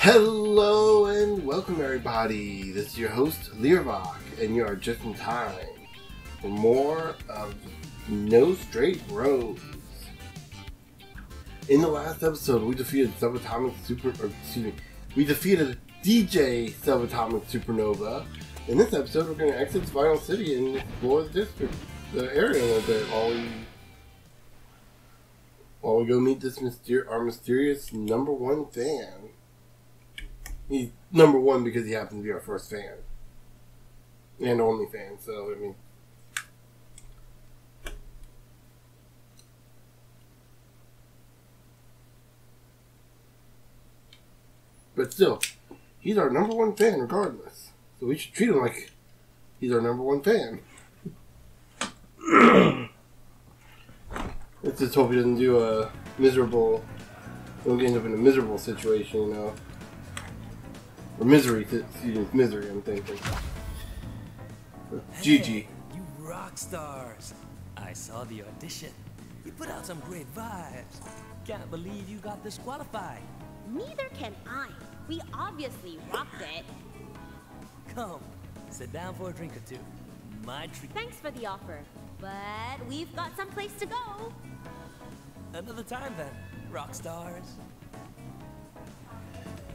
Hello and welcome everybody, this is your host Learvok, and you are just in time for more of No Straight Roads. In the last episode we defeated we defeated DJ Subatomic Supernova. In this episode we're going to exit Final City and explore the area a little bit while we go meet this our mysterious number one fan. He's number one because he happens to be our first fan. And only fan, so, I mean. But still, he's our number one fan regardless. So we should treat him like he's our number one fan. Let's just hope he doesn't do a miserable. Don't end up in a miserable situation, you know. Or misery, misery, I'm thinking. Gigi. Hey, you rock stars. I saw the audition. You put out some great vibes. Can't believe you got disqualified. Neither can I. We obviously rocked it. Come, sit down for a drink or two. My treat. Thanks for the offer, but we've got someplace to go. Another time then, rock stars.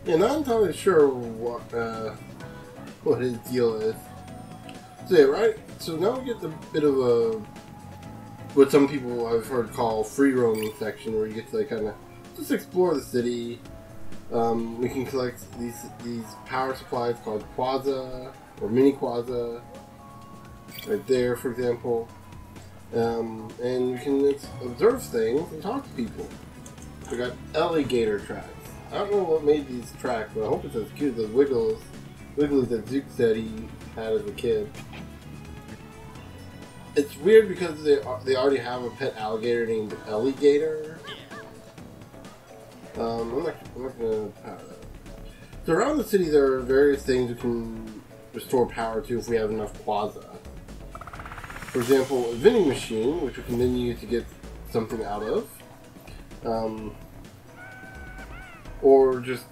Yeah, not entirely sure what his deal is. So yeah, right? So now we get the bit of a what some people I've heard call free roaming section, where you get to like kind of just explore the city. We can collect these power supplies called Quaza or Mini Quaza, right there, for example. And we can observe things and talk to people. We got alligator tracks. I don't know what made these tracks, but I hope it's as cute as the Wigglies that Zook said he had as a kid. It's weird because they already have a pet alligator named Alligator. I'm not gonna power that. So around the city there are various things we can restore power to if we have enough Quaza. For example, a vending machine, which we can then use to get something out of. Or just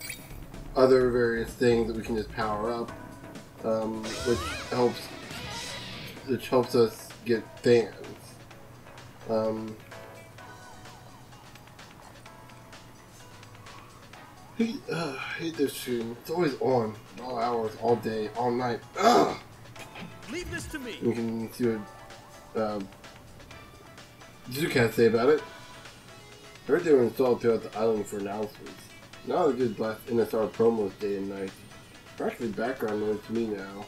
other various things that we can just power up, which helps us get fans. I hate this stream. It's always on, all hours, all day, all night. Ugh! Leave this to me. You can see what Zook has to say about it. I heard they were installed throughout the island for announcements. Now they just blast NSR promos day and night. Practically background noise to me now.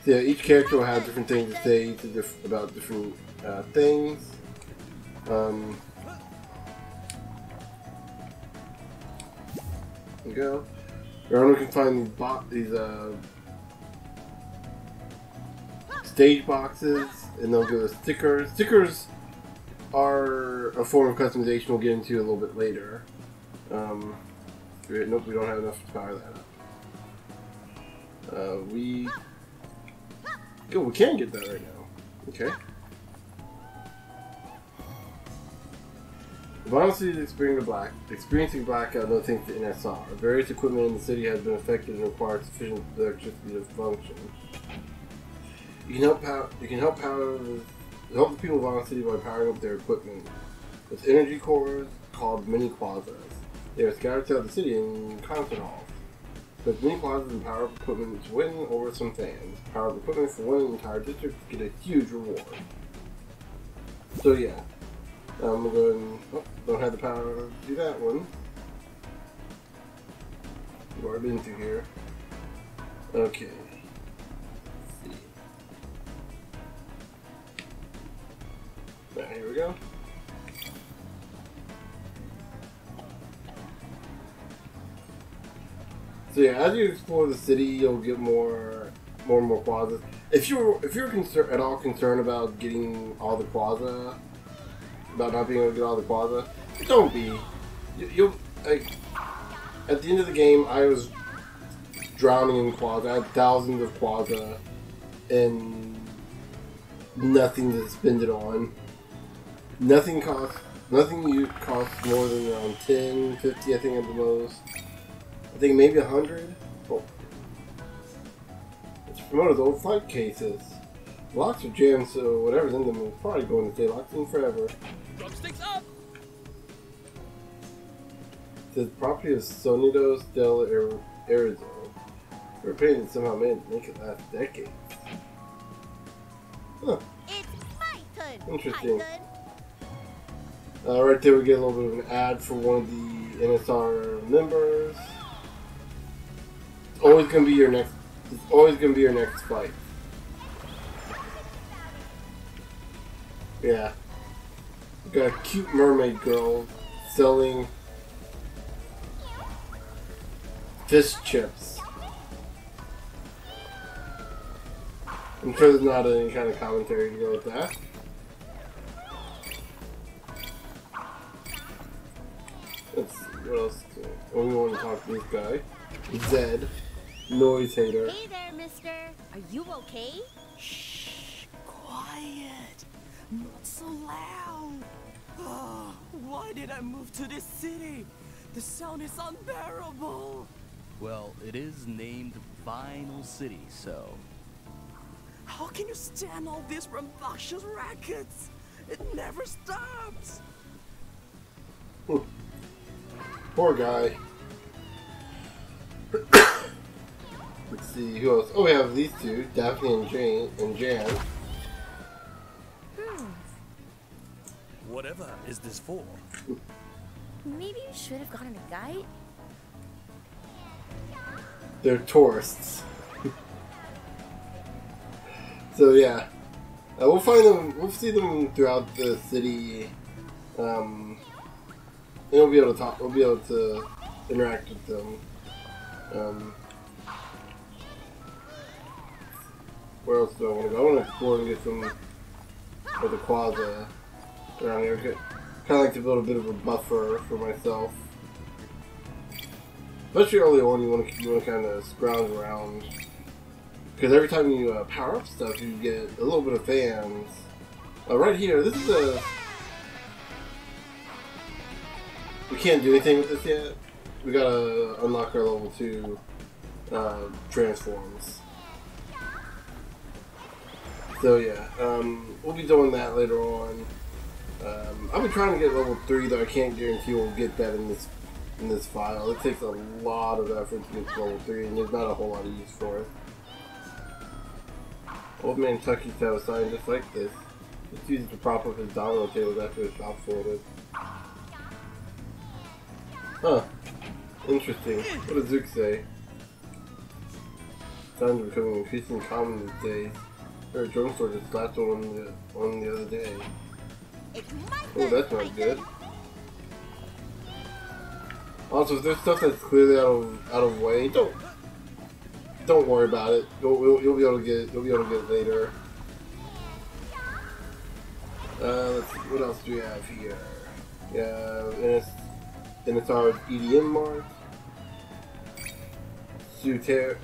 So yeah, each character will have different things to say about different things. There you go. Around we can find these stage boxes, and they'll give us stickers. Stickers are a form of customization we'll get into a little bit later. Nope, we don't have enough to power that up. We can get that right now. Okay. Final City is experiencing blackout, no thanks to NSR. Various equipment in the city has been affected and requires sufficient electricity to function. You can help the people of Final City by powering up their equipment with energy cores called Mini Quazas. They are scattered throughout the city in concert halls. With Mini Quazas and power up equipment to win over some fans. Power up equipment for winning an entire district to get a huge reward. So yeah. I'm going to go ahead and... Oh, don't have the power to do that one. We've already been through here. Okay. Let's see. Now, here we go. So yeah, as you explore the city, you'll get more and more Quazas. If you're at all concerned about getting all the Quaza, about not being able to get all the Quaza, don't be. You'll like at the end of the game, I was drowning in Quaza. I had thousands of Quaza and nothing to spend it on. Nothing costs more than around 10, 50, I think at the most. I think maybe 100. Oh. It's from one of those old flight cases. Locks are jammed, so whatever's in them is probably going to stay locked in forever. Drumsticks up! It says property of Sonidos del Arizona. Repainted and somehow make it last decades. Huh. It's my turn. Interesting. Python. Right there we get a little bit of an ad for one of the NSR members. It's always gonna be your next. It's always gonna be your next fight. Yeah. We got a cute mermaid girl selling fish chips. I'm sure there's not any kind of commentary to go with that. Let's see, what else? Oh, we want to talk to this guy. Zed. Noise hater. Hey there, mister. Are you okay? Shh! Quiet! Not so loud! Oh, why did I move to this city? The sound is unbearable! Well, it is named Vinyl City, so... How can you stand all these rambunctious rackets? It never stops! Poor guy. Let's see, who else? Oh, we have these two, Daphne and Jan. Whatever is this for? Maybe you should have gotten a guide. They're tourists. So yeah, we'll find them. We'll see them throughout the city, and we'll be able to talk. We'll be able to interact with them. Where else do I want to go? I want to explore and get some of the Quaza around here. Kind of like to build a bit of a buffer for myself. Especially early on, you want to kind of scrounge around. Because every time you power up stuff, you get a little bit of fans. Right here, this is a... We can't do anything with this yet. We gotta unlock our level 2 transforms. So yeah, we'll be doing that later on. I've been trying to get level 3, though I can't guarantee we'll get that in this file. It takes a lot of effort to get to level 3, and there's not a whole lot of use for it. Old Man Tucky's have a sign just like this. Just use it to prop up his domino tables after his shop folded. Huh. Interesting. What does Zook say? Sounds are becoming increasingly common these days. Her drugstore just slapped on the other day. It's my Oh, turn. that's not Python. good. Also, if there's stuff that's clearly out of way, don't worry about it. You'll be able to get it later. Let's see, what else do we have here? Yeah, NSR EDM Mart, Sweetera.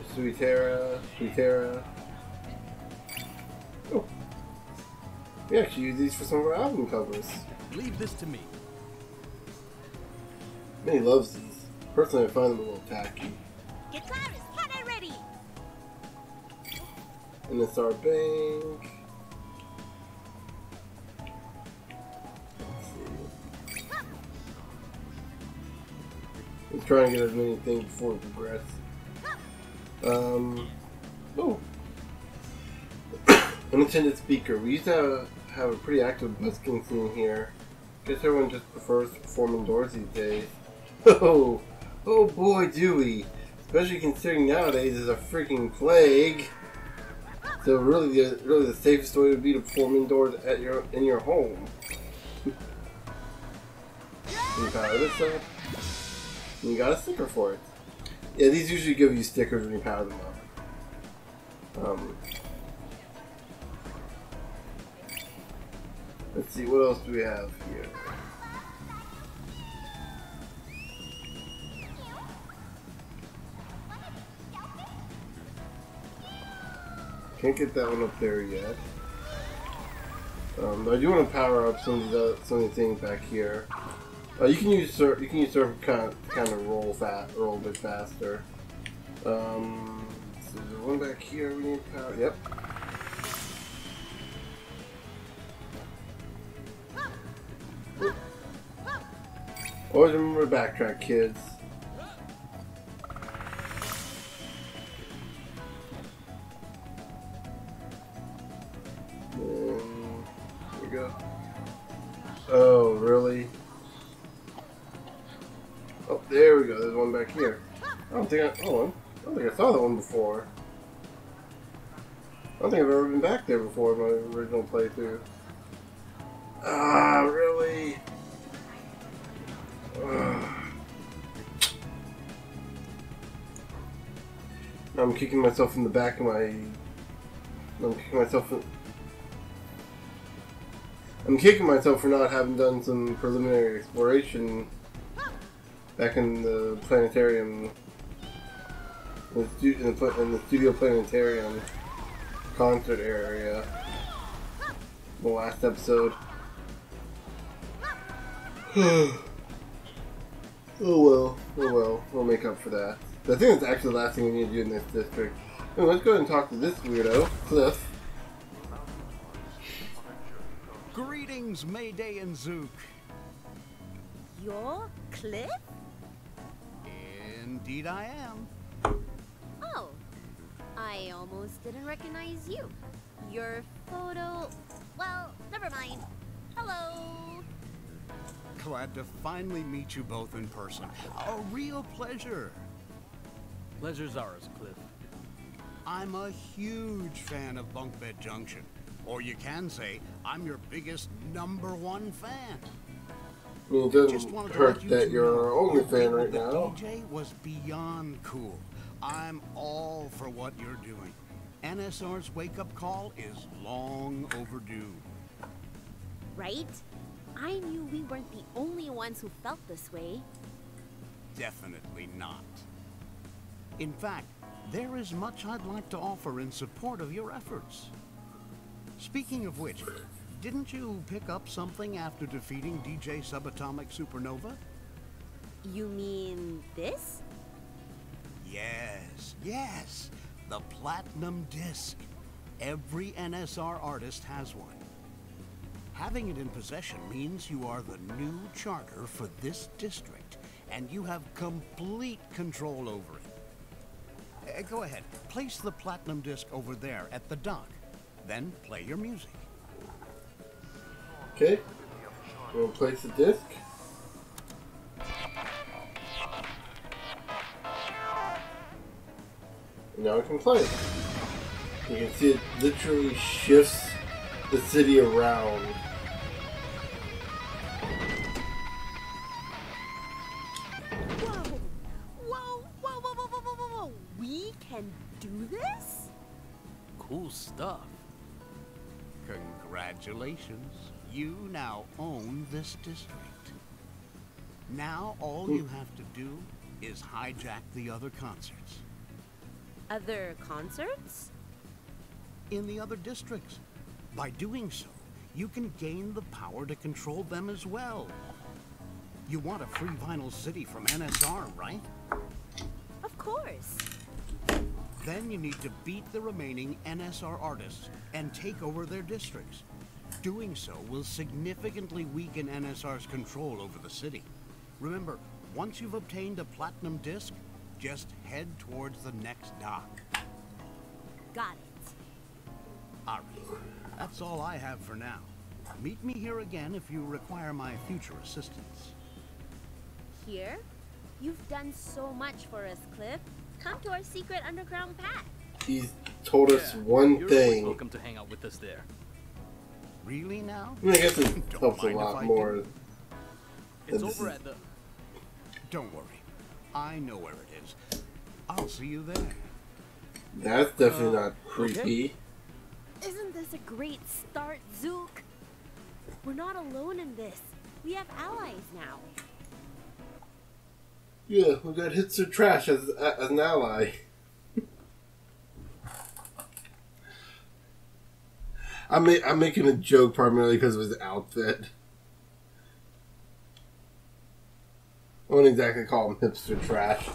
Oh, we actually use these for some of our album covers. Leave this to me. Minnie loves these. Personally, I find them a little tacky. Guitarist, Hannah ready. NSR Bank. Let's see. Let's try and get as many things before we progress. Oh. Unattended speaker. We used to have a pretty active busking scene here. Guess everyone just prefers to perform indoors these days. Oh boy, do we. Especially considering nowadays there's a freaking plague. So really the safest way would be to perform indoors in your home. You power this up. And you got a sticker for it. Yeah, these usually give you stickers when you power them up. Let's see, what else do we have here? Can't get that one up there yet. But I do want to power up some of the things back here. You can use surf kind of roll a bit faster. So there's one back here. We need power. Yep. Always remember to backtrack, kids. Here we go. Oh, really? Oh, there we go. There's one back here. I don't think I saw that one before. I don't think I've ever been back there before in my original playthrough. Ah, really? I'm kicking myself in the back of my. I'm kicking myself for not having done some preliminary exploration back in the planetarium, in the studio planetarium concert area. The last episode. Oh well, we'll make up for that. But I think that's actually the last thing we need to do in this district. Anyway, let's go ahead and talk to this weirdo, Cliff. Greetings, Mayday and Zook. You're Cliff? Indeed I am. Oh, I almost didn't recognize you. Your photo... Well, never mind. Hello. Glad to finally meet you both in person. A real pleasure. Pleasure's ours, Cliff. I'm a huge fan of Bunkbed Junction. Or you can say, I'm your biggest #1 fan. I mean, it doesn't hurt that you're our only fan right now. DJ was beyond cool. I'm all for what you're doing. NSR's wake-up call is long overdue. Right? I knew we weren't the only ones who felt this way. Definitely not. In fact, there is much I'd like to offer in support of your efforts. Speaking of which, didn't you pick up something after defeating DJ Subatomic Supernova? You mean this? Yes. The Platinum Disc. Every NSR artist has one. Having it in possession means you are the new charter for this district, and you have complete control over it. Go ahead, place the Platinum Disc over there at the dock. Then play your music. Okay. We'll place the disc. And now I can play it. You can see it literally shifts the city around. Whoa! We can do this? Cool stuff. Congratulations. You now own this district. Now all you have to do is hijack the other concerts. Other concerts? In the other districts. By doing so, you can gain the power to control them as well. You want a free vinyl city from NSR, right? Of course. Then you need to beat the remaining NSR artists and take over their districts. Doing so will significantly weaken NSR's control over the city. Remember, once you've obtained a Platinum Disc, just head towards the next dock. Got it. Alright, that's all I have for now. Meet me here again if you require my future assistance. Here? You've done so much for us, Cliff. Come to our secret underground path. He's told us one You're thing. welcome to hang out with us there. Really now? I mean, I guess it Don't helps a mind if lot I more. do. It's over at the... Don't worry. I know where it is. I'll see you there. That's definitely not creepy. Isn't this a great start, Zook? We're not alone in this. We have allies now. Yeah, we got Hitster Trash as an ally. I'm making a joke primarily because of his outfit. I wouldn't exactly call them hipster trash.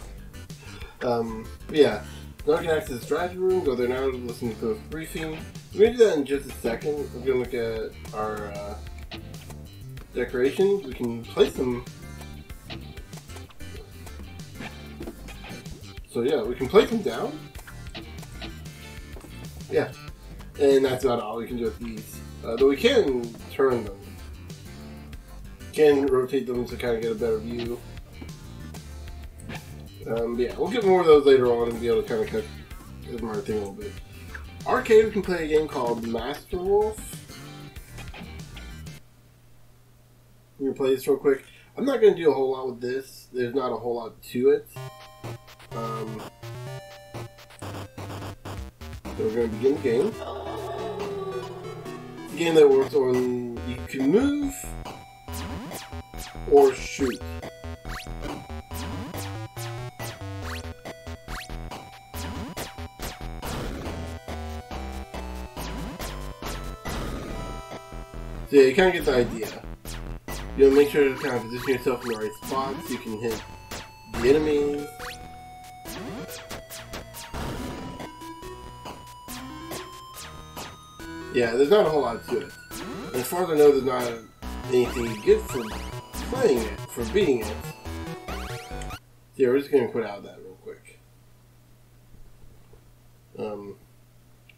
Yeah. Now we can access the strategy room, go there now to listen to the briefing. We're going to do that in just a second. We're going to look at our decorations. We can place them. So yeah, we can place them down. Yeah. And that's about all we can do with these. Though we can turn them. Can rotate them to kind of get a better view. Yeah, we'll get more of those later on and be able to kind of cut my thing a little bit. Arcade, we can play a game called Master Wolf. I'm going to play this real quick. I'm not going to do a whole lot with this. There's not a whole lot to it. So we're going to begin the game. It's a game that works on you can move or shoot. So yeah, you kind of get the idea. You know, make sure to kind of position yourself in the right spot so you can hit the enemies. Yeah, there's not a whole lot to it. And as far as I know, there's not anything you get for playing it, for beating it. So yeah, we're just going to quit out of that real quick.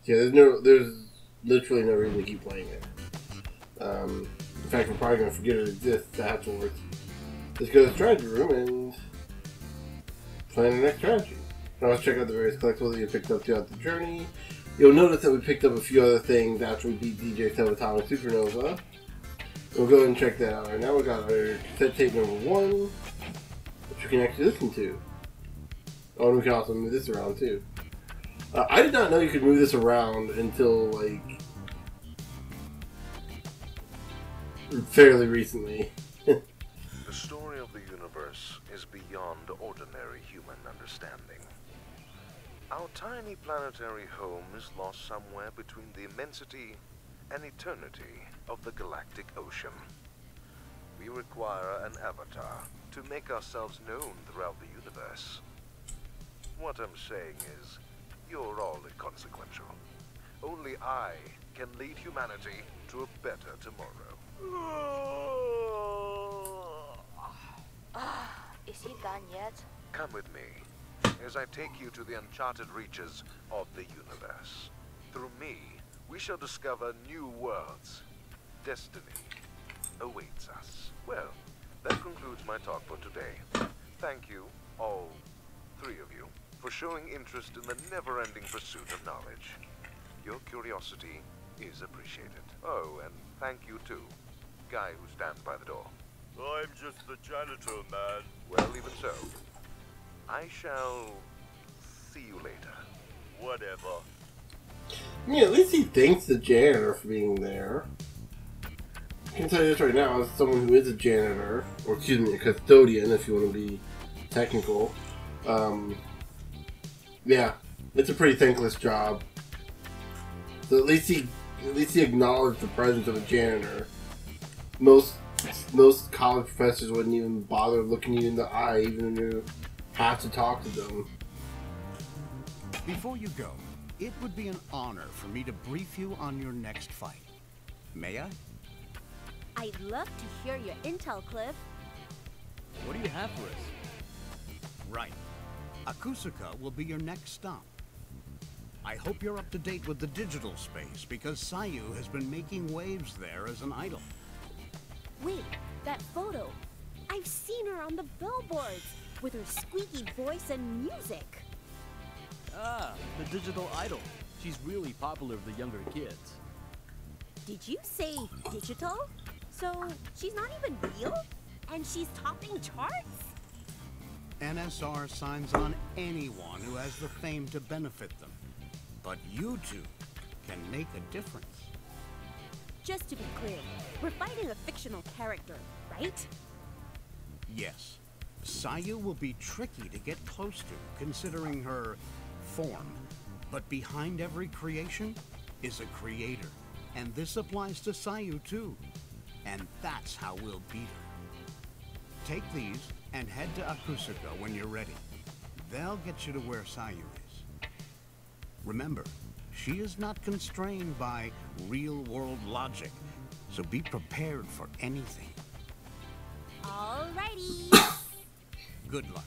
Yeah, there's literally no reason to keep playing it. In fact, we're probably going to forget it exists afterwards. Let's go to the strategy room and plan the next strategy. Now let's check out the various collectibles that you picked up throughout the journey. You'll notice that we picked up a few other things after we beat DJ Subatomic Supernova. We'll go ahead and check that out right now. We got our cassette tape number 1, which you can actually listen to. Oh, and we can also move this around too. I did not know you could move this around until like fairly recently. The story of the universe is beyond ordinary human understanding. Our tiny planetary home is lost somewhere between the immensity and eternity of the galactic ocean. We require an avatar to make ourselves known throughout the universe. What I'm saying is, you're all inconsequential. Only I can lead humanity to a better tomorrow. Is he done yet? Come with me, as I take you to the uncharted reaches of the universe. Through me, we shall discover new worlds. Destiny awaits us. Well, that concludes my talk for today. Thank you, all 3 of you, for showing interest in the never-ending pursuit of knowledge. Your curiosity is appreciated. Oh, and thank you too, guy who stands by the door. I'm just the janitor, man. Well, even so, I shall see you later. Whatever. I mean, at least he thanks the janitor for being there. I can tell you this right now, as someone who is a janitor, or excuse me, a custodian, if you want to be technical. Yeah, it's a pretty thankless job. So at least he acknowledged the presence of a janitor. Most college professors wouldn't even bother looking you in the eye, even when you have to talk to them. Before you go, it would be an honor for me to brief you on your next fight. May I? I'd love to hear your intel, Cliff. What do you have for us? Right. Akusuka will be your next stop. I hope you're up to date with the digital space, because Sayu has been making waves there as an idol. Wait, that photo. I've seen her on the billboards with her squeaky voice and music. Ah, the digital idol. She's really popular with the younger kids. Did you say digital? So she's not even real? And she's topping charts? NSR signs on anyone who has the fame to benefit them. But you two can make a difference. Just to be clear, we're fighting a fictional character, right? Yes. Sayu will be tricky to get close to, considering her form. But behind every creation is a creator. And this applies to Sayu too. And that's how we'll beat her. Take these and head to Akusuka when you're ready. They'll get you to where Sayu is. Remember, she is not constrained by real-world logic, so be prepared for anything. Alrighty. Good luck.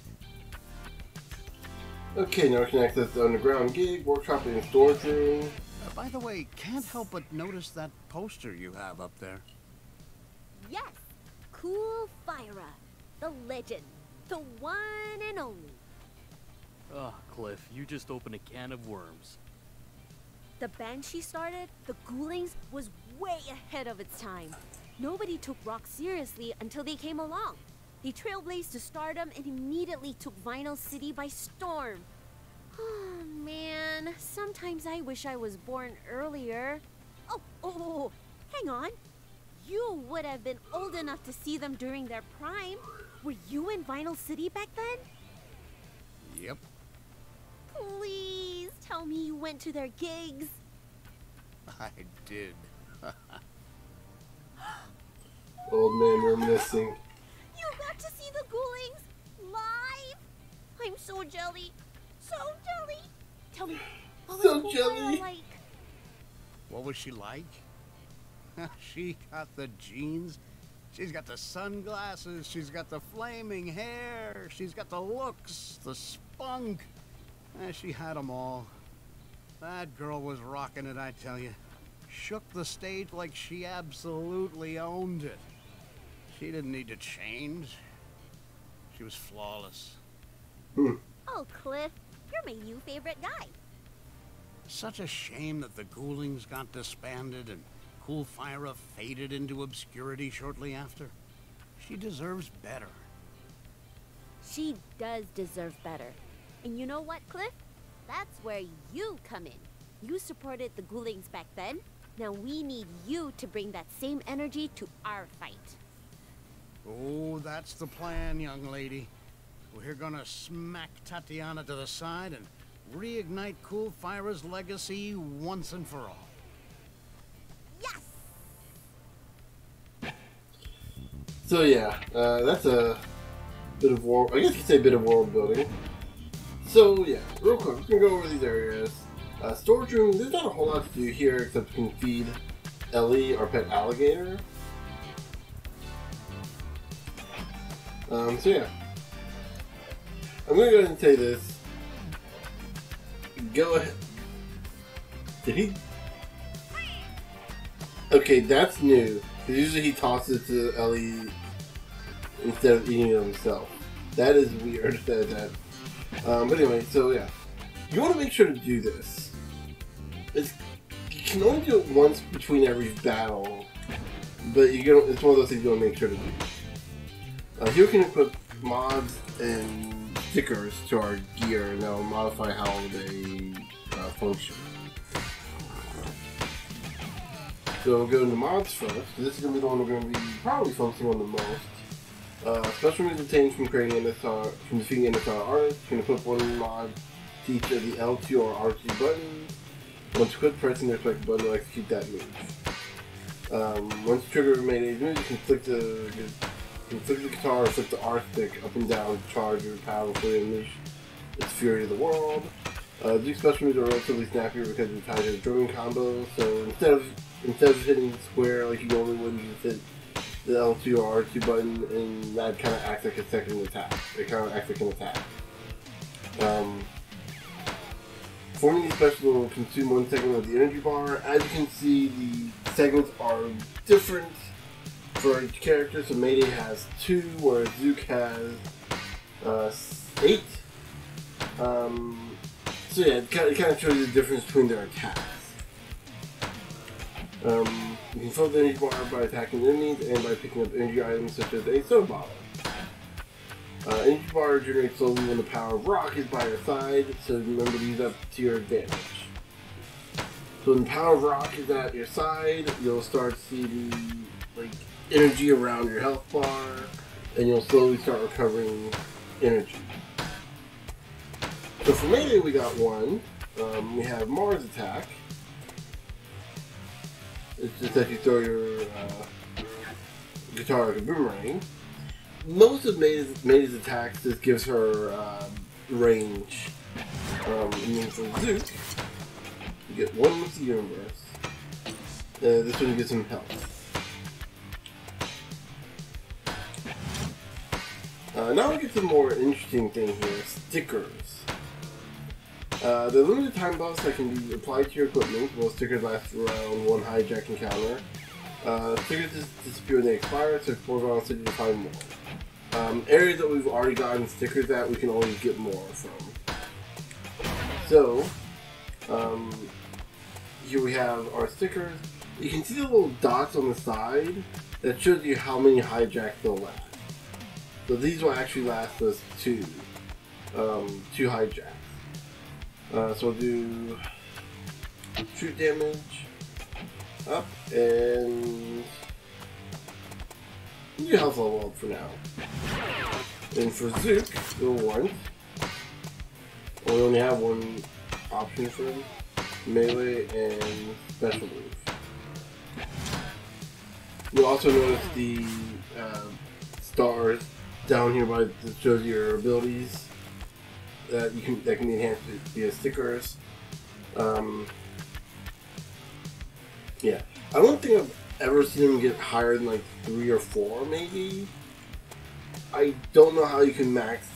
Okay, now we can access the underground gig, workshop, and storage room. By the way, can't help but notice that poster you have up there. Yes, Cool Fyra, the legend, the one and only. Oh, Cliff, you just opened a can of worms. The band she started, the Ghoulings, was way ahead of its time. Nobody took rock seriously until they came along. They trailblazed to stardom and immediately took Vinyl City by storm. Oh man, sometimes I wish I was born earlier. Oh, hang on. You would have been old enough to see them during their prime. Were you in Vinyl City back then? Yep. Please tell me you went to their gigs. I did. Old man reminiscing. You got to see the Ghoulings live? I'm so jelly. So jelly. Tell me, what was So Cool jelly. Fyra like? What was she like? She got the jeans. She's got the sunglasses. She's got the flaming hair. She's got the looks, the spunk. She had them all. That girl was rocking it, I tell you. Shook the stage like she absolutely owned it. She didn't need to change. She was flawless. Oh, Cliff, you're my new favorite guy. Such a shame that the Ghoulings got disbanded and Cool Fyra faded into obscurity shortly after. She deserves better. She does deserve better. And you know what, Cliff? That's where you come in. You supported the Ghoulings back then. Now we need you to bring that same energy to our fight. Oh, that's the plan, young lady. We're gonna smack Tatiana to the side and reignite Cool Fyra's legacy once and for all. Yes! So yeah, that's a bit of world. I guess you could say a bit of world building. So yeah, real quick, we're gonna go over these areas. Storage room. There's not a whole lot to do here except we can feed Ellie, our pet alligator. So yeah, I'm gonna go ahead and say this. Go ahead. Did he? Okay, that's new. Because usually he tosses it to Ellie instead of eating it himself. That is weird. But anyway, so yeah. You want to make sure to do this. You can only do it once between every battle, but it's one of those things you want to make sure to do. Here we can equip mods and stickers to our gear, and that will modify how they function. So we'll go into mods first. This is going to be the one we're going to be probably focusing on the most. Special moves obtained from creating from defeating NSR artists. You can equip one mod to each of the L2 or R2 buttons. Once equipped, pressing the respective button will execute that move. Once the trigger made a move, you can flick the guitar or flick the R stick up and down to charge your power before you unleash its fury to the world. These special moves are relatively snappier because they're tied to the drumming combo, so instead of hitting square like you normally would, you just hit the L2 or R2 button, and that kind of acts like a second attack. It kind of acts like an attack. Forming these specials will consume one segment of the energy bar. As you can see, the segments are different for each character. So Mayday has 2, whereas Zook has 8. So yeah, it kind of shows you the difference between their attacks. You can fill the energy bar by attacking enemies and by picking up energy items such as a soda bottle. Energy bar generates slowly when the power of rock is by your side, so remember to use that to your advantage. So when the power of rock is at your side, you'll start seeing energy around your health bar, and you'll slowly start recovering energy. So for Mayday we got one. We have Mars Attack. It's just that you throw your guitar like a boomerang. most of May's attacks just gives her range. And then for Zook, you get one with the universe. This one gives him health. Now we get to the more interesting thing here, stickers. They're limited time buffs that can be applied to your equipment. Most stickers last around one hijack encounter. Stickers just disappear when they expire, so explore around the city to find more. Areas that we've already gotten stickers at, we can always get more from. So, here we have our stickers. You can see the little dots on the side that shows you how many hijacks they'll last. So these will actually last us two hijacks. So we'll do shoot damage up and your health level up for now. And for Zook, we'll want. We only have one option for him: melee and special move. You'll also notice the stars down here by that shows your abilities that can be enhanced via stickers. Yeah, I don't think I've ever seen them get higher than like 3 or 4, maybe. I don't know how you can max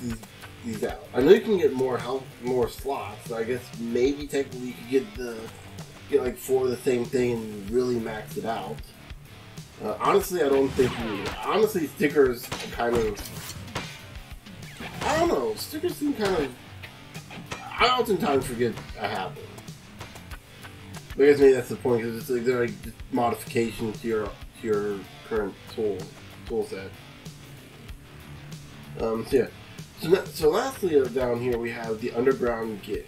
these out. I know you can get more health, more slots. So I guess maybe technically you could get like 4 of the same thing and really max it out. Honestly, I don't think you need it. Honestly, stickers kind of... I don't know. Stickers seem kind of... I oftentimes forget I have them. But I guess maybe that's the point, because it's like they're like just modifications to your current tool set. So yeah. So lastly, down here we have the Underground Gig.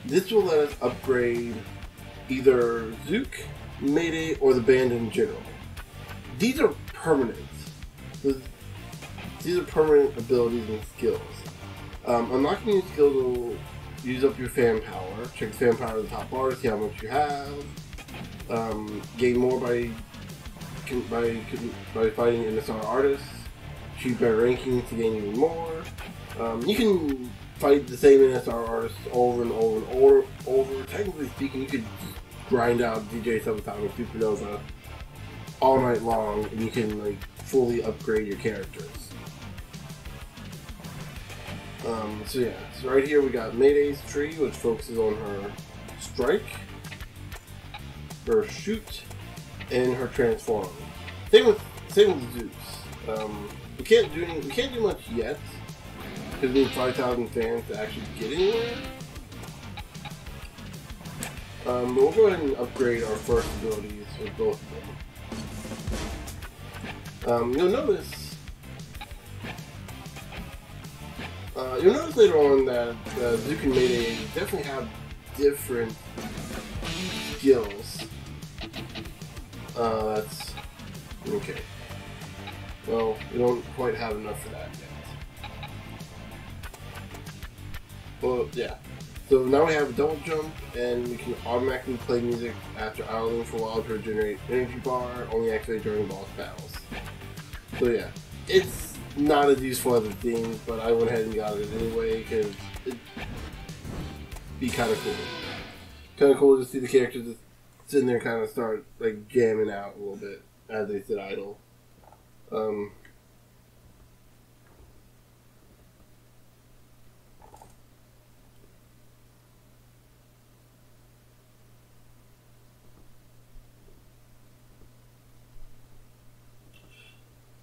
This will let us upgrade either Zook, Mayday, or the band in general. These are permanent. These are permanent abilities and skills. Unlocking new skills will use up your fan power. Check the fan power at the top bar to see how much you have. Gain more by fighting NSR artists. Achieve better rankings to gain even more. You can fight the same NSR artists over and over and over. Technically speaking, you could grind out DJ Subatomic Supernova all night long, and you can like fully upgrade your characters. So yeah, so right here we got Mayday's tree, which focuses on her strike, her shoot, and her transform. Same with Zeus. We can't do much yet because we need 5,000 fans to actually get anywhere. But we'll go ahead and upgrade our first abilities with both of them. You'll notice later on that Zook and Mayday definitely have different skills. That's okay. Well, we don't quite have enough for that yet. Well, yeah. So now we have a double jump, and we can automatically play music after idling for a while to regenerate energy bar, only activate during boss battles. So yeah, it's not as useful as it seems, but I went ahead and got it anyway, because it'd be kind of cool. Kind of cool to see the characters just sitting there kind of start like jamming out a little bit as they sit idle.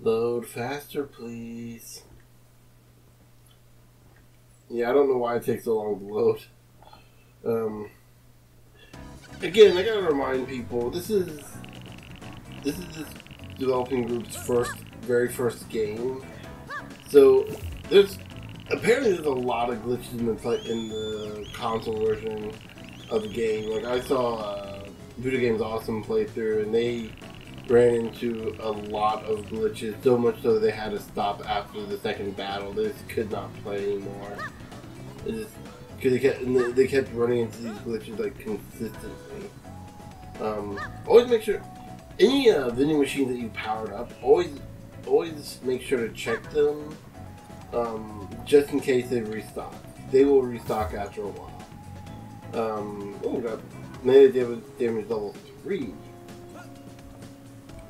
Load faster, please. Yeah, I don't know why it takes so long to load. Again, I gotta remind people, this is this developing group's very first game. So there's apparently a lot of glitches in the console version of the game. Like I saw Video Games Awesome playthrough, and they ran into a lot of glitches, so much so that they had to stop after the second battle. They just could not play anymore. Because they kept running into these glitches like consistently. Always make sure any vending machine that you powered up, always always make sure to check them, just in case they restock. They will restock after a while. Oh, we got melee damage level 3.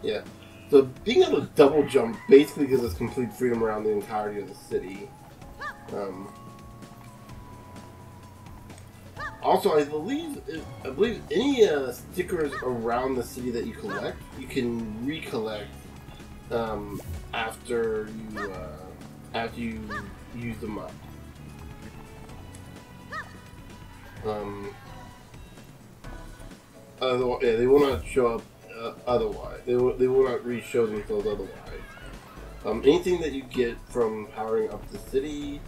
Yeah. So being able to double jump basically gives us complete freedom around the entirety of the city. Also, I believe any stickers around the city that you collect, you can recollect after you use them up. Otherwise, yeah, they will not show up otherwise. They will not re-show themselves otherwise. Anything that you get from powering up the city,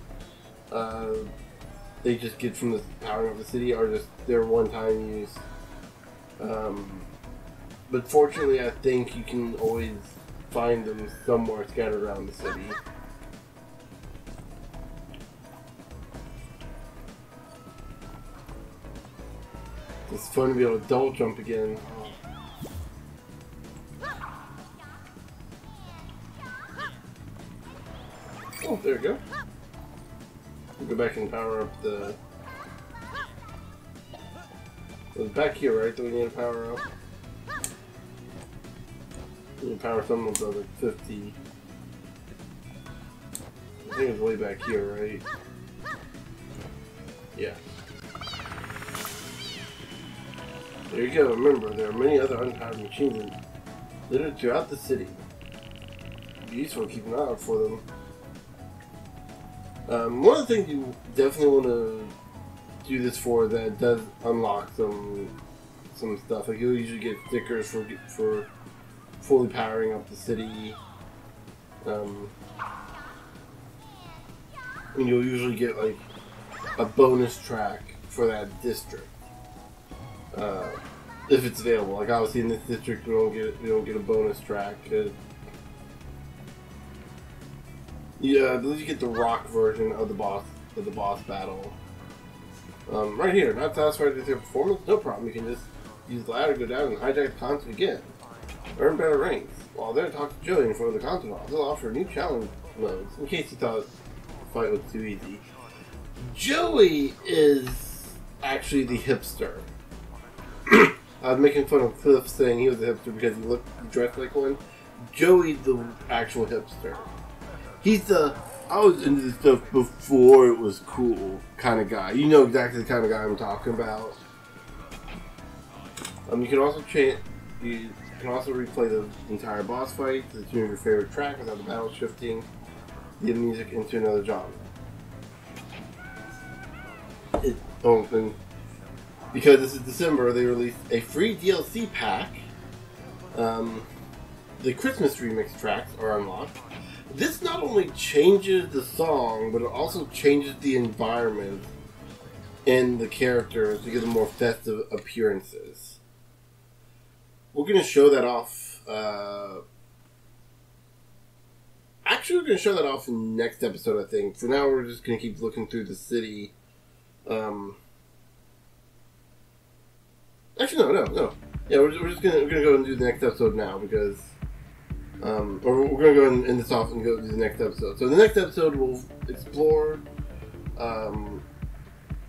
they just get from the powering up the city are just their one-time use. But fortunately, I think you can always find them somewhere scattered around the city. It's fun to be able to double jump again. Oh, there we go. We'll go back and power up the... It was back here, right, that we need to power up? We need to power some of the other 50. I think it's way back here, right? Yeah. There you go. Remember, there are many other unpowered machines littered throughout the city. It'd be useful to keep an eye out for them. One of the things you definitely want to do this for that does unlock some stuff. Like you'll usually get stickers for fully powering up the city. And you'll usually get like a bonus track for that district. If it's available. Like obviously in this district we don't get a bonus track. Yeah, I believe you get the rock version of the boss battle. Right here, not satisfied with your performance? No problem. You can just use the ladder, go down, and hijack the console again. Earn better ranks. While there, talk to Joey in front of the console hall. They'll offer new challenge modes, in case you thought the fight was too easy. Joey is actually the hipster. I was making fun of Cliff saying he was a hipster because he dressed like one. Joey's the actual hipster. He's the, I was into this stuff before it was cool kind of guy. You know exactly the kind of guy I'm talking about. You can also replay the entire boss fight to the tune of your favorite track without the battle shifting the music into another genre. And because this is December, they released a free DLC pack. The Christmas remix tracks are unlocked. This not only changes the song, but it also changes the environment and the characters to give them more festive appearances. We're going to show that off. Actually, we're going to show that off in the next episode, I think. For now, we're just going to keep looking through the city. Actually, no. Yeah, we're just going to go and do the next episode now because... or we're going to go and end this off and go to the next episode. So the next episode we'll explore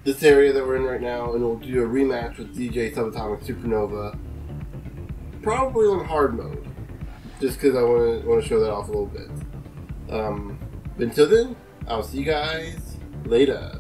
this area that we're in right now, and we'll do a rematch with DJ Subatomic Supernova. Probably on hard mode, just because I want to show that off a little bit. But until then, I'll see you guys later.